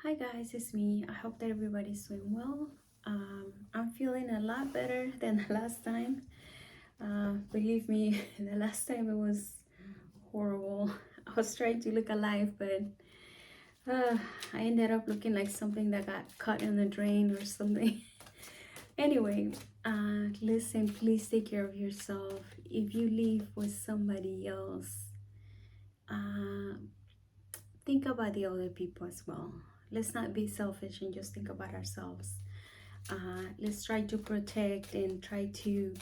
Hi guys, it's me. I hope that everybody's doing well. I'm feeling a lot better than the last time. Believe me, the last time it was horrible. I was trying to look alive, but uh, I ended up looking like something that got caught in the drain or something. Anyway, listen, please take care of yourself. If you live with somebody else, uh, think about the other people as well. Let's not be selfish and just think about ourselves. Let's try to protect and try to,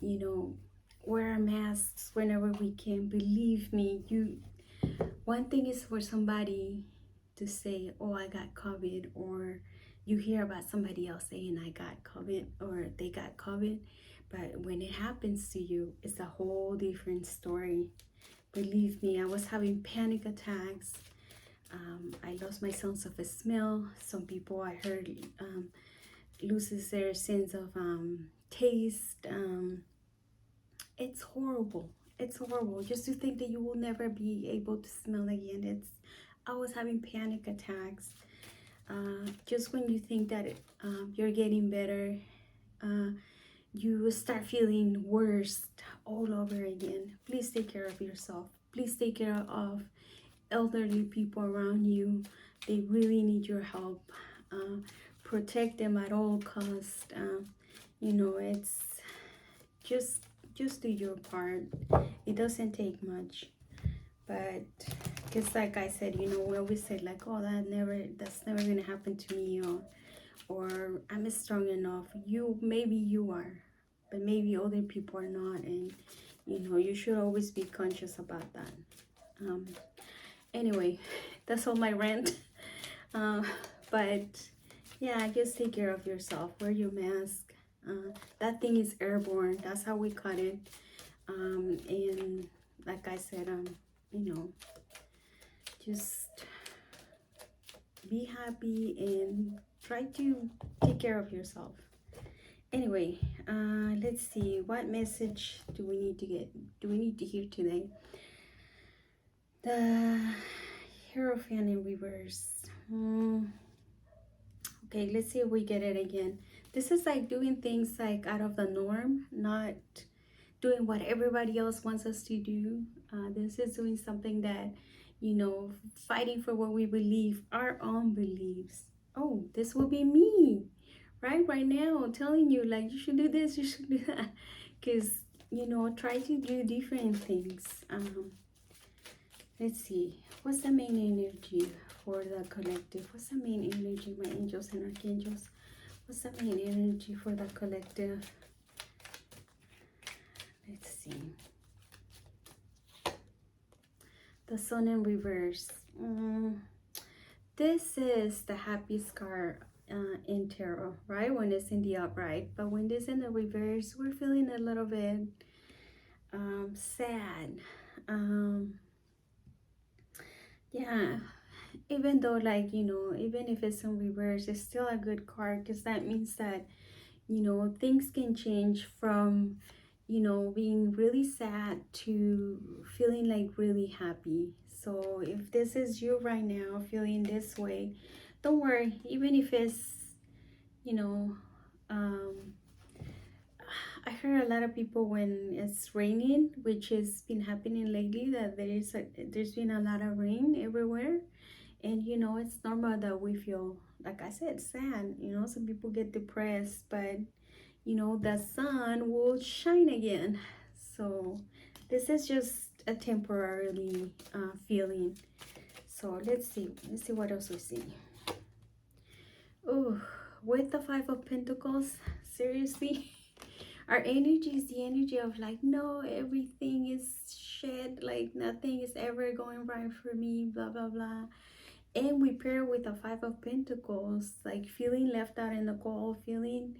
you know, wear masks whenever we can. Believe me, one thing is for somebody to say, oh, I got COVID, or you hear about somebody else saying I got COVID or they got COVID, but when it happens to you, it's a whole different story. Believe me, I was having panic attacks. I lost my sense of smell. Some people I heard loses their sense of taste. It's horrible. It's horrible. Just to think that you will never be able to smell again. I was having panic attacks. Just when you think that you're getting better, uh, you start feeling worse all over again. Please take care of yourself. Please take care of elderly people around you. They really need your help. Uh, Protect them at all costs. It's just do your part. It doesn't take much, but just like I said, we always say like, oh, that's never gonna happen to me, or I'm strong enough. Maybe you are, but maybe other people are not, and you should always be conscious about that. um Anyway, that's all my rant. uh, but yeah, just take care of yourself. Wear your mask. That thing is airborne. That's how we caught it. And like I said, you know, just be happy and try to take care of yourself. Anyway, let's see. What message do we need to get? Do we need to hear today? The Hierophant in reverse. Okay, let's see if we get it again. This is like doing things like out of the norm, not doing what everybody else wants us to do. This is doing something that, fighting for what we believe, our own beliefs. Oh, this will be me, right now, telling you like you should do this, you should do that, because try to do different things. Let's see, what's the main energy for the collective? What's the main energy, my angels and archangels? What's the main energy for the collective? Let's see. The Sun in reverse. This is the happiest card in tarot, right? When it's in the upright. But when it's in the reverse, we're feeling a little bit sad. Yeah, even though, like, even if it's in reverse, it's still a good card, because that means that things can change from being really sad to feeling like really happy. So if this is you right now feeling this way, don't worry. Even if it's you know um I heard a lot of people, when it's raining, which has been happening lately, that there's been a lot of rain everywhere. And it's normal that we feel, like I said, sad. Some people get depressed, but the sun will shine again. So this is just a temporarily feeling. So let's see what else we see. Oh, with the Five of Pentacles, seriously. Our energy is the energy of like, no, everything is shit, like nothing is ever going right for me, blah blah blah. And we pair with the Five of Pentacles, like feeling left out in the cold, feeling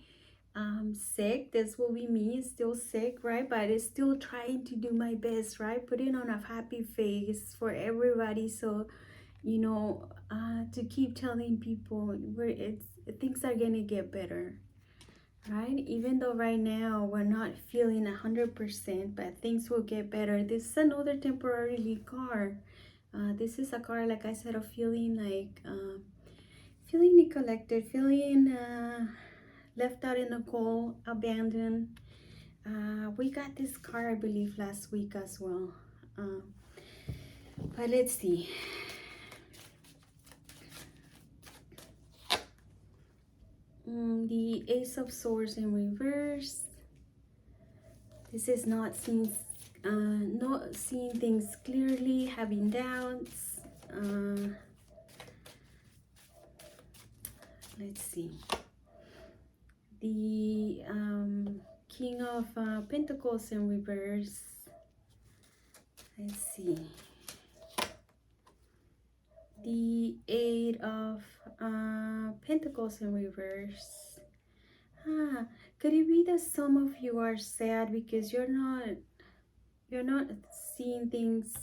sick. This will be me, still sick, right? But it's still trying to do my best, right? Putting on a happy face for everybody. So to keep telling people things are gonna get better, right? Even though right now we're not feeling 100%, but things will get better. This is another temporarily card. This is a card, like I said, of feeling like feeling neglected, feeling left out in the cold, abandoned. We got this car, I believe, last week as well. But let's see. The Ace of Swords in reverse. This is not seeing things clearly, having doubts. Let's see. The King of Pentacles in reverse. Let's see. The Eight of Pentacles in reverse. Could it be that some of you are sad because you're not seeing things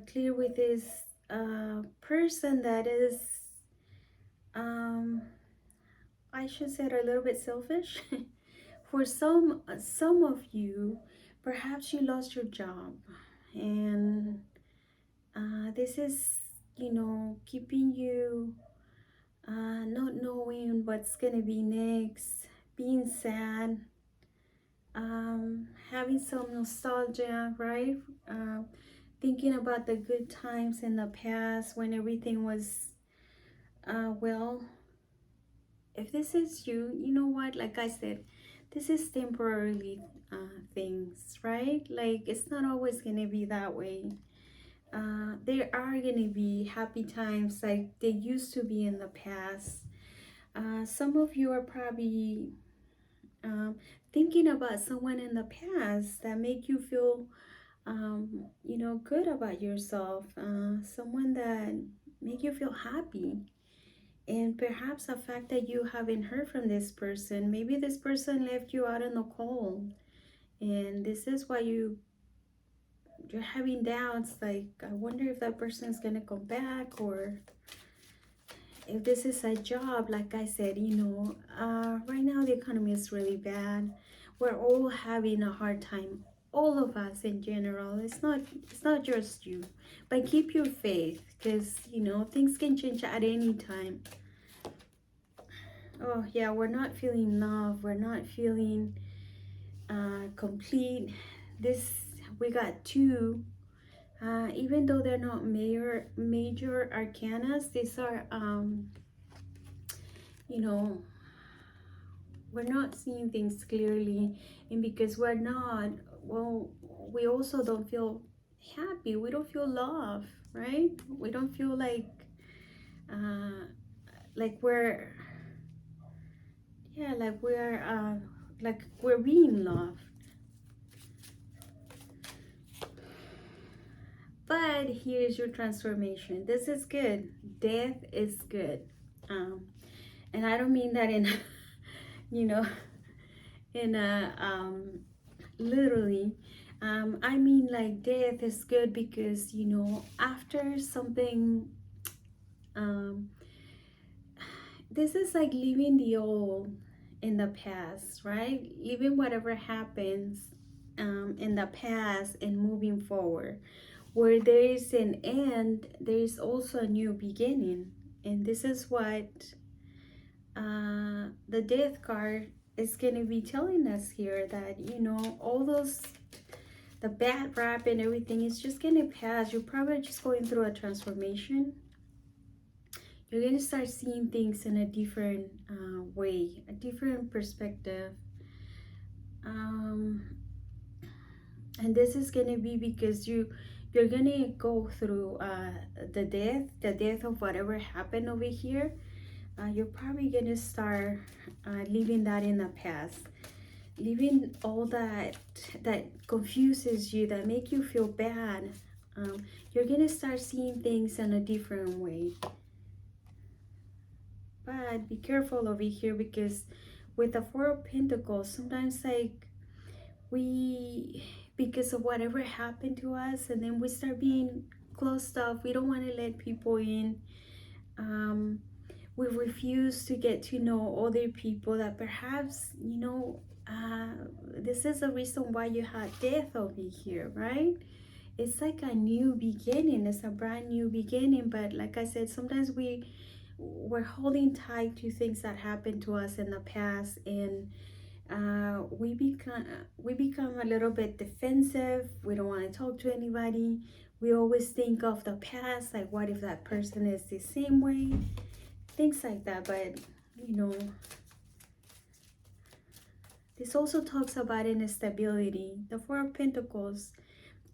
clear with this person that is I should say a little bit selfish. For some of you, perhaps you lost your job, and this is, you know, keeping you not knowing what's gonna be next, being sad, having some nostalgia, right? Thinking about the good times in the past when everything was well. If this is you, you know what, like I said, this is temporarily things, right? Like, it's not always gonna be that way. There are gonna be happy times like they used to be in the past. Some of you are probably thinking about someone in the past that make you feel you know, good about yourself, someone that make you feel happy. And perhaps the fact that you haven't heard from this person, maybe this person left you out in the cold, and this is why you're having doubts, like, I wonder if that person is gonna come back, or if this is a job. Like I said, you know, right now the economy is really bad. We're all having a hard time, all of us in general. It's not just you, but keep your faith, because, you know, things can change at any time. Oh yeah, we're not feeling love, we're not feeling complete. We got two, even though they're not major arcanas, these are you know, we're not seeing things clearly. And because we're not, well, we also don't feel happy, we don't feel love, right? We don't feel like we're, yeah, like we're being loved. But here's your transformation. This is good. Death is good. And I don't mean that in you know, in a literally. I mean, like, death is good because, you know, after something, this is like leaving the old in the past, right? Leaving whatever happens in the past and moving forward. Where there is an end, there is also a new beginning. And this is what the death card is going to be telling us here, that, you know, all those, the bad rap and everything is just going to pass. You're probably just going through a transformation. You're going to start seeing things in a different way, a different perspective. And this is going to be because you're going to go through the death of whatever happened over here. You're probably going to start leaving that in the past, leaving all that confuses you, that make you feel bad. You're going to start seeing things in a different way. But be careful over here, because with the Four of Pentacles, sometimes, like, we, because of whatever happened to us, and then we start being closed off. We don't want to let people in. We refuse to get to know other people that perhaps, you know, this is the reason why you had death over here, right? It's like a new beginning. It's a brand new beginning. But like I said, sometimes we we're holding tight to things that happened to us in the past, and we become a little bit defensive. We don't want to talk to anybody. We always think of the past, like what if that person is the same way, things like that. But you know, this also talks about instability. The Four of Pentacles,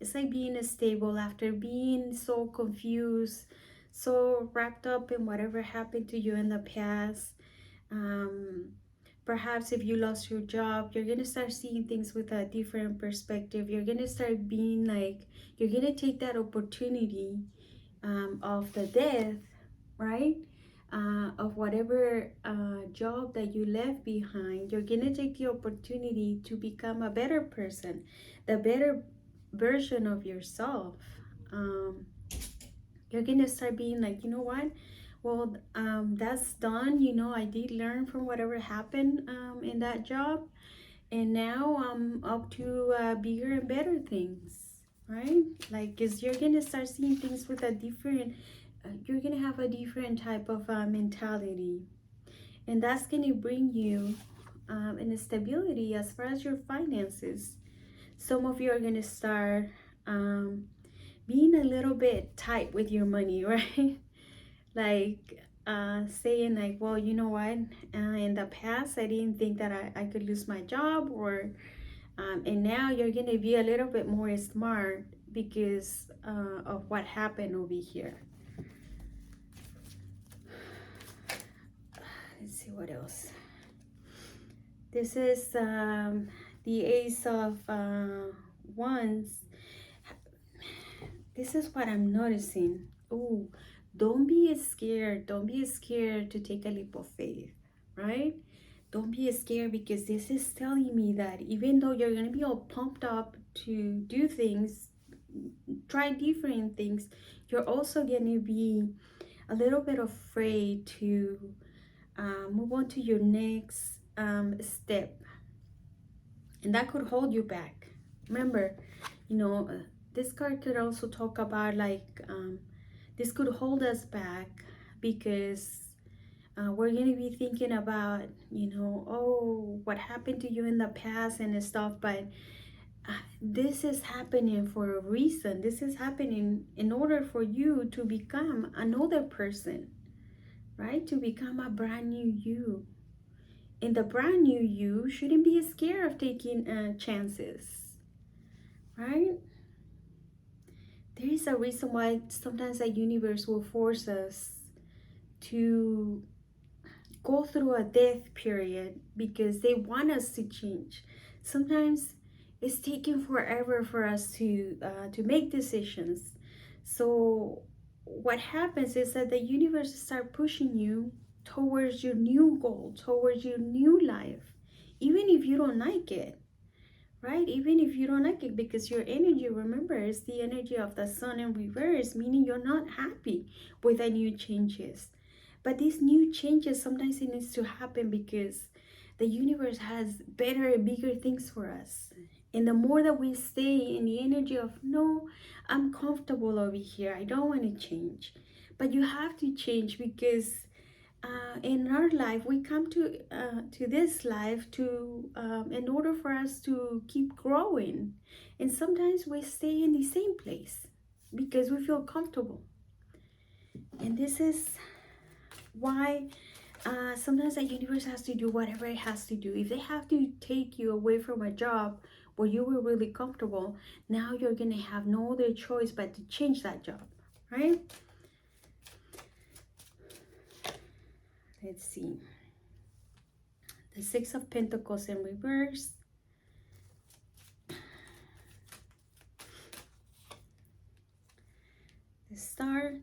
it's like being stable after being so confused, so wrapped up in whatever happened to you in the past. um, Perhaps if you lost your job, you're gonna start seeing things with a different perspective. You're gonna start being like, you're gonna take that opportunity of the death, right? Of whatever job that you left behind. You're gonna take the opportunity to become a better person, the better version of yourself. Um, you're gonna start being like, you know what, well, that's done. You know, I did learn from whatever happened in that job, and now I'm up to bigger and better things, right? Like, because you're gonna start seeing things with a different you're gonna have a different type of mentality, and that's gonna bring you an stability as far as your finances. Some of you are gonna start being a little bit tight with your money, right? Like saying like, well, you know what, in the past I didn't think that I could lose my job, or and now you're gonna be a little bit more smart because of what happened over here. Let's see what else. This is the Ace of Wands. This is what I'm noticing. Oh, don't be scared. Don't be scared to take a leap of faith, right? Don't be scared, because this is telling me that even though you're going to be all pumped up to do things, try different things, you're also going to be a little bit afraid to move on to your next step. And that could hold you back. Remember, you know, this card could also talk about like this could hold us back because we're going to be thinking about, you know, oh, what happened to you in the past and stuff. But this is happening for a reason. This is happening in order for you to become another person, right? To become a brand new you. And the brand new you shouldn't be scared of taking chances, right? There is a reason why sometimes the universe will force us to go through a death period, because they want us to change. Sometimes it's taking forever for us to make decisions. So what happens is that the universe start pushing you towards your new goal, towards your new life, even if you don't like it, right? Even if you don't like it, because your energy, remember, is the energy of the sun in reverse, meaning you're not happy with the new changes. But these new changes, sometimes it needs to happen because the universe has better and bigger things for us. And the more that we stay in the energy of, no, I'm comfortable over here, I don't want to change. But you have to change, because in our life we come to this life to in order for us to keep growing, and sometimes we stay in the same place because we feel comfortable. And this is why sometimes the universe has to do whatever it has to do. If they have to take you away from a job where you were really comfortable, now you're gonna have no other choice but to change that job, right? Let's see. The Six of Pentacles in reverse. The Star.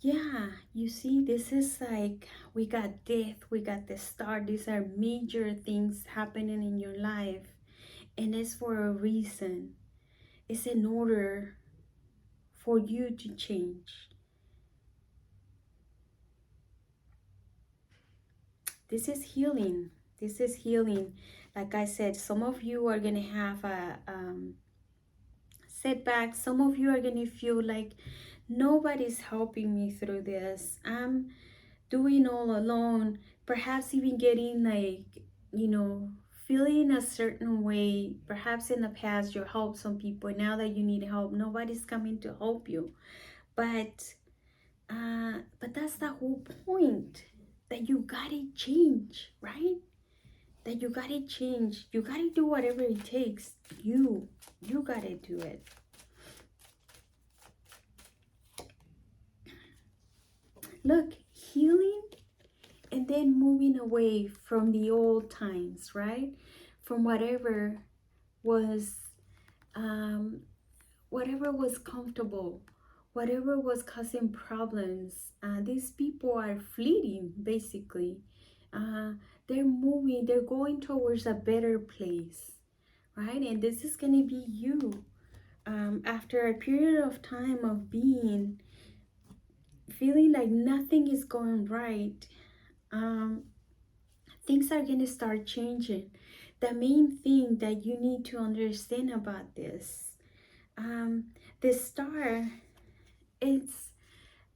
Yeah, you see, this is like, we got death, we got the Star. These are major things happening in your life, and it's for a reason. It's in order for you to change. This is healing. This is healing. Like I said, some of you are gonna have a setback. Some of you are gonna feel like nobody's helping me through this. I'm doing all alone, perhaps even getting like, you know, feeling a certain way. Perhaps in the past you helped some people, now that you need help, nobody's coming to help you. But that's the whole point, that you gotta change, right? That you gotta change. You gotta do whatever it takes. You gotta do it. Look, healing and then moving away from the old times, right? From was um, whatever was comfortable, whatever was causing problems. These people are fleeting, basically. Uh, they're moving, they're going towards a better place, right? And this is going to be you. After a period of time of feeling like nothing is going right, um, things are going to start changing. The main thing that you need to understand about um, the star, it's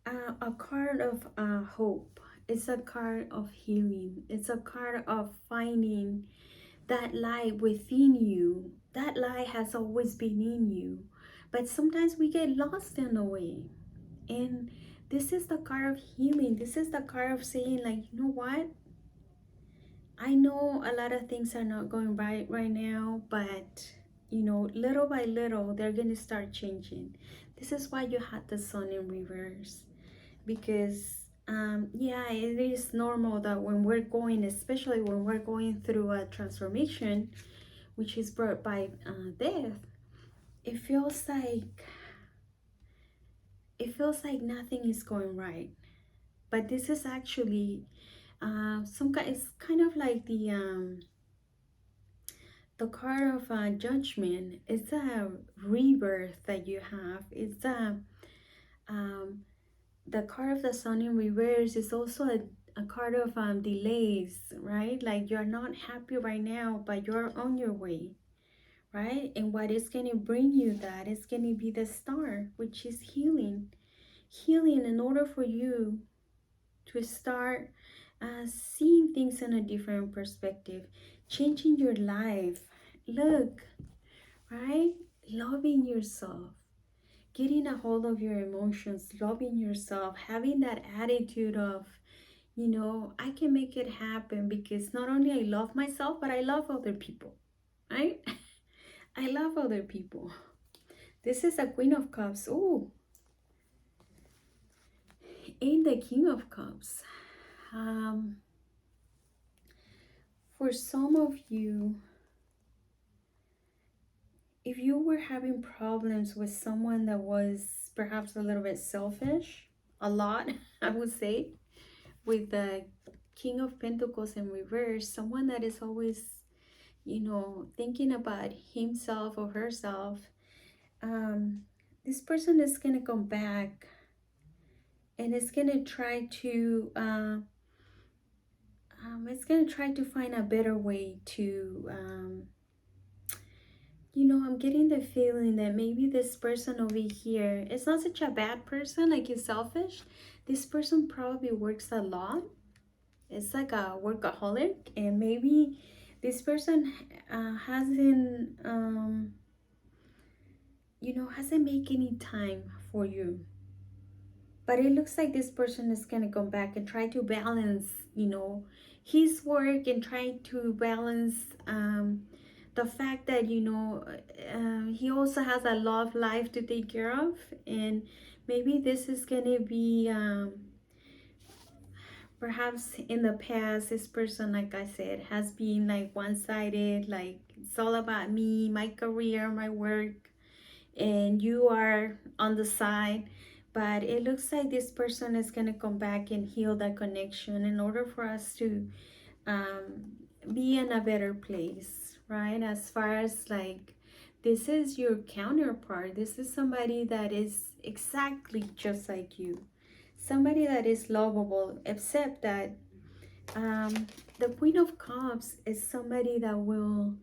a card of hope. It's a card of healing. It's a card of finding that light within you. That light has always been in you. But sometimes we get lost in the way. And this is the card of healing. This is the card of saying, like, you know what? I know a lot of things are not going right now, but you know, little by little, they're going to start changing. This is why you had the sun in reverse, because yeah, it is normal that when we're going, especially when we're going through a transformation, which is brought by death, it feels like nothing is going right. But this is actually some kind. It's kind of like the card of judgment. It's a rebirth that you have. It's um, the card of the sun in reverse is also a card of delays, right? Like you're not happy right now, but you're on your way, right? And what is going to bring you that is going to be the star, which is healing. Healing in order for you to start seeing things in a different perspective, changing your life. Look, right? Loving yourself, getting a hold of your emotions, loving yourself, having that attitude of, you know, I can make it happen because not only I love myself, but I love other people, right? I love other people. This is a Queen of Cups. Oh, and the King of Cups. Um, for some of you, if you were having problems with someone that was perhaps a little bit selfish, a lot, I would say, with the King of Pentacles in reverse, someone that is always, you know, thinking about himself or herself, um, this person is going to come back and it's going to try to, find a better way to, you know, I'm getting the feeling that maybe this person over here is not such a bad person, like he's selfish. This person probably works a lot. It's like a workaholic, and maybe this person hasn't, you know, hasn't make any time for you. But it looks like this person is gonna come back and try to balance, you know, his work and try to balance the fact that, you know, he also has a love life to take care of. And maybe this is gonna be perhaps in the past, this person, like I said, has been like one-sided, like it's all about me, my career, my work, and you are on the side. But it looks like this person is going to come back and heal that connection in order for us to um, be in a better place, right? As far as like, this is your counterpart. This is somebody that is exactly just like you, somebody that is lovable, except that the Queen of Cups is somebody that will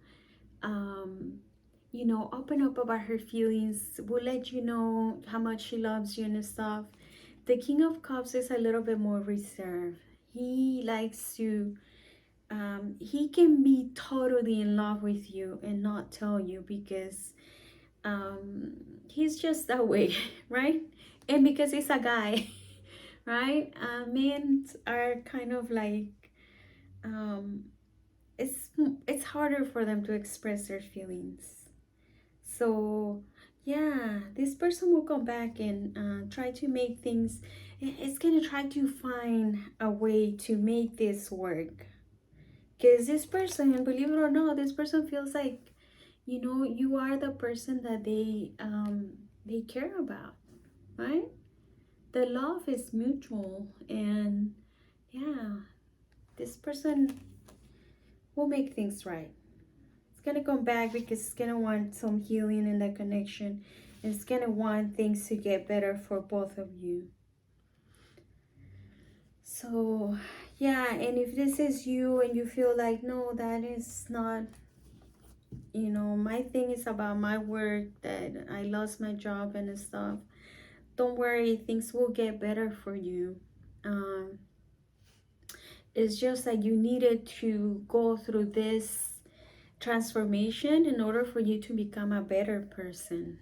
you know, open up about her feelings, will let you know how much she loves you and stuff. The King of Cups is a little bit more reserved. He likes to, he can be totally in love with you and not tell you because um, he's just that way, right? And because he's a guy, right? Men are kind of like, um, it's it's harder for them to express their feelings. So yeah, this person will come back and try to make things. It's gonna try to find a way to make this work. Because this person, believe it or not, this person feels like, you know, you are the person that they care about, right? The love is mutual, and yeah, this person will make things right. It's gonna come back because it's gonna want some healing in the connection. And it's gonna want things to get better for both of you. So yeah, and if this is you and you feel like, no, that is not, you know, my thing is about my work, that I lost my job and stuff, don't worry, things will get better for you. um it's just that you needed to go through this transformation in order for you to become a better person.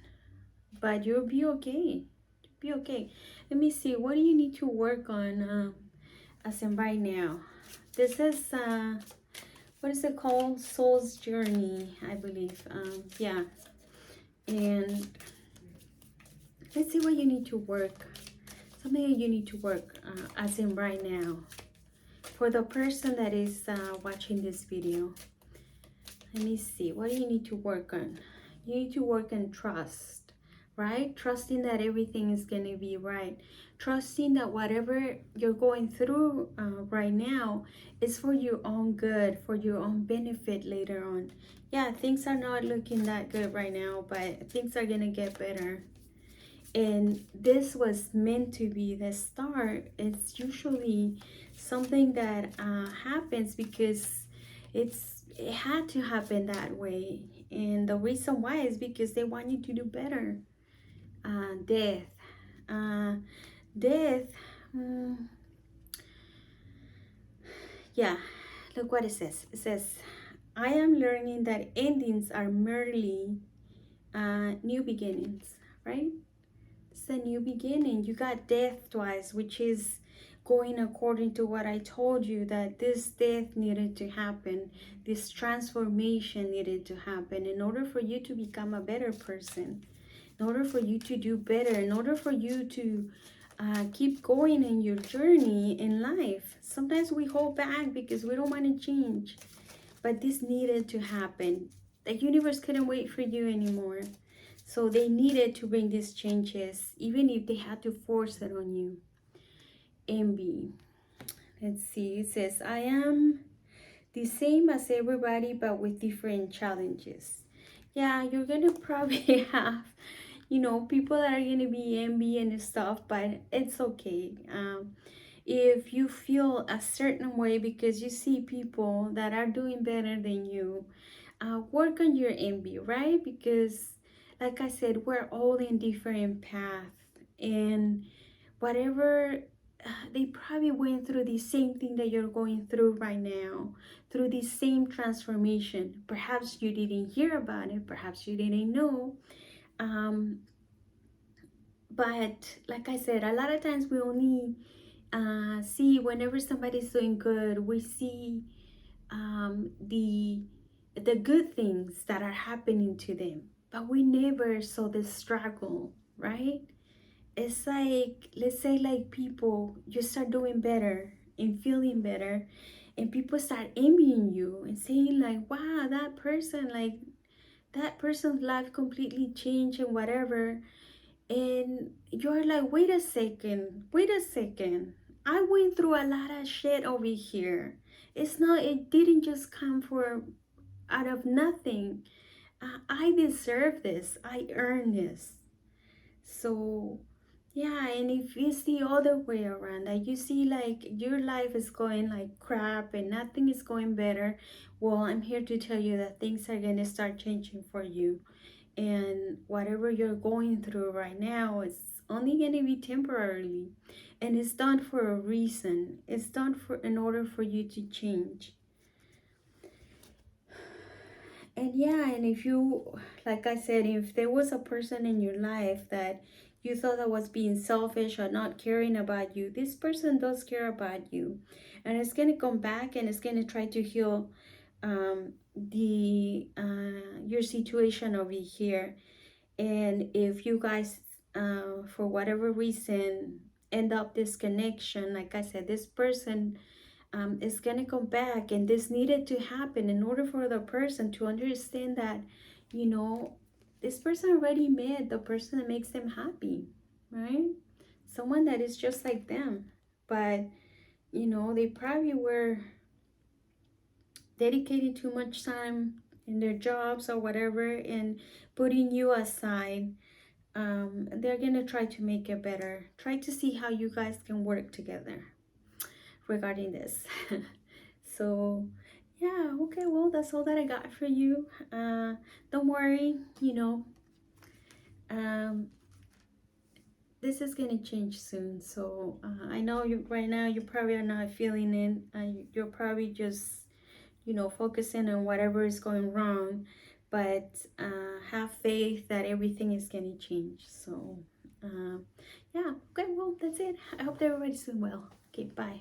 But you'll be okay. You'll be okay. Let me see. What do you need to work on as in right now? This is what is it called? Soul's Journey, I believe. Yeah. And let's see what you need to work. Something that you need to work as in right now. For the person that is watching this video, let me see. What do you need to work on? You need to work on trust, right? Trusting that everything is going to be right. Trusting that whatever you're going through right now is for your own good, for your own benefit later on. Yeah, things are not looking that good right now, but things are going to get better. And this was meant to be the start. It's usually something that happens because it had to happen that way. And the reason why is because they want you to do better. Death. Uh, death. mm, yeah, look what it says. It says, I am learning that endings are merely new beginnings, right? It's a new beginning. You got death twice, which is going according to what I told you, that this death needed to happen. This transformation needed to happen in order for you to become a better person, in order for you to do better, in order for you to keep going in your journey in life. Sometimes we hold back because we don't want to change, but this needed to happen. The universe couldn't wait for you anymore. So they needed to bring these changes, even if they had to force it on you. Envy. Let's see. It says, I am the same as everybody, but with different challenges. Yeah, you're going to probably have, you know, people that are going to be envy and stuff, but it's okay. If you feel a certain way because you see people that are doing better than you, work on your envy, right? Because like I said, we're all in different paths, and whatever they probably went through the same thing that you're going through right now, through the same transformation. Perhaps you didn't hear about it, perhaps you didn't know. um, but like I said, a lot of times we only see whenever somebody's doing good, we see the good things that are happening to them, but we never saw the struggle, right? It's like, let's say, like people, you start doing better and feeling better, and people start envying you and saying like, wow, that person, like that person's life completely changed and whatever. And you're like, wait a second. I went through a lot of shit over here. It didn't just come for out of nothing. I deserve this. I earned this. So, yeah, and if it's the other way around, that you see like your life is going like crap and nothing is going better, well, I'm here to tell you that things are going to start changing for you. And whatever you're going through right now is only going to be temporarily, and it's done for a reason. It's done for in order for you to change. And yeah, and if you, like I said, if there was a person in your life that you thought that was being selfish or not caring about you, this person does care about you, and it's gonna come back and it's gonna try to heal the your situation over here. And if you guys, for whatever reason, end up disconnection, like I said, this person is gonna come back, and this needed to happen in order for the person to understand that, you know, this person already met the person that makes them happy, right? Someone that is just like them, but you know, they probably were dedicating too much time in their jobs or whatever and putting you aside. They're gonna try to make it better, try to see how you guys can work together regarding this. So yeah, okay, well, that's all that I got for you. Don't worry, you know, um, this is gonna change soon. So I know you right now, you probably are not feeling it. You're probably just, you know, focusing on whatever is going wrong, but have faith that everything is gonna change. So yeah, okay, well, that's it. I hope that everybody's doing well. Okay, bye.